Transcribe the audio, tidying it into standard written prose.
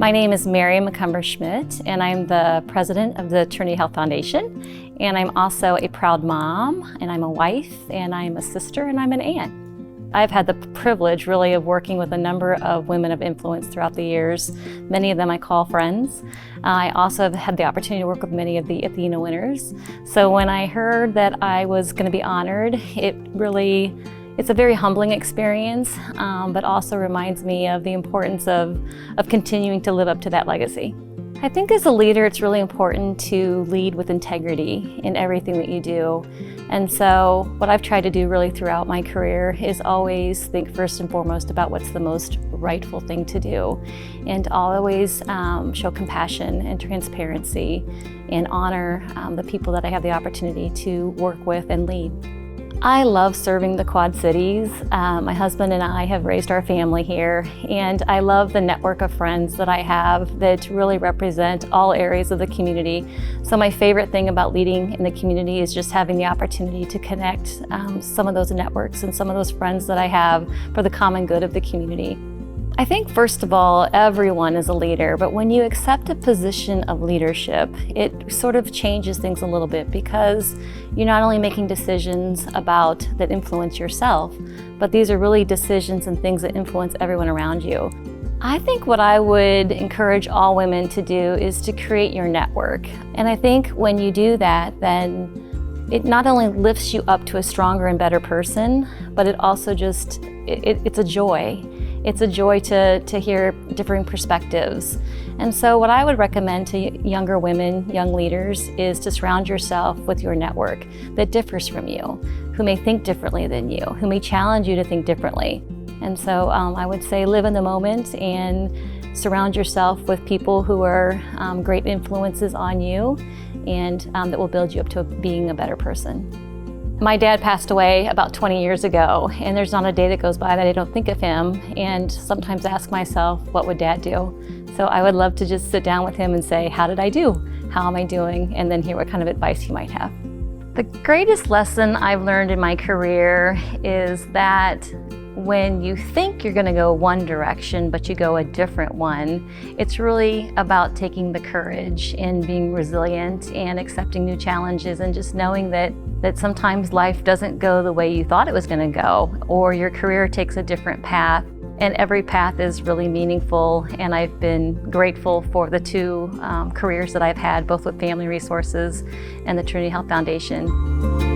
My name is Macumber Schmidt, and I'm the president of the Trinity Health Foundation. And I'm also a proud mom, and I'm a wife, and I'm a sister, and I'm an aunt. I've had the privilege really of working with a number of women of influence throughout the years. Many of them I call friends. I also have had the opportunity to work with many of the Athena winners. So when I heard that I was going to be honored, it's a very humbling experience, but also reminds me of the importance of continuing to live up to that legacy. I think as a leader, it's really important to lead with integrity in everything that you do. And so what I've tried to do really throughout my career is always think first and foremost about what's the most rightful thing to do, and always show compassion and transparency and honor the people that I have the opportunity to work with and lead. I love serving the Quad Cities. My husband and I have raised our family here, and I love the network of friends that I have that really represent all areas of the community. So my favorite thing about leading in the community is just having the opportunity to connect some of those networks and some of those friends that I have for the common good of the community. I think first of all, everyone is a leader, but when you accept a position of leadership, it sort of changes things a little bit, because you're not only making decisions that influence yourself, but these are really decisions and things that influence everyone around you. I think what I would encourage all women to do is to create your network. And I think when you do that, then it not only lifts you up to a stronger and better person, but it also it's a joy. It's a joy to hear differing perspectives. And so what I would recommend to younger women, young leaders, is to surround yourself with your network that differs from you, who may think differently than you, who may challenge you to think differently. And so I would say live in the moment and surround yourself with people who are great influences on you, and that will build you up to being a better person. My dad passed away about 20 years ago, and there's not a day that goes by that I don't think of him, and sometimes ask myself, what would Dad do? So I would love to just sit down with him and say, how did I do? How am I doing? And then hear what kind of advice he might have. The greatest lesson I've learned in my career is that when you think you're going to go one direction, but you go a different one, it's really about taking the courage and being resilient and accepting new challenges, and just knowing that sometimes life doesn't go the way you thought it was going to go, or your career takes a different path, and every path is really meaningful. And I've been grateful for the two careers that I've had, both with Family Resources and the Trinity Health Foundation.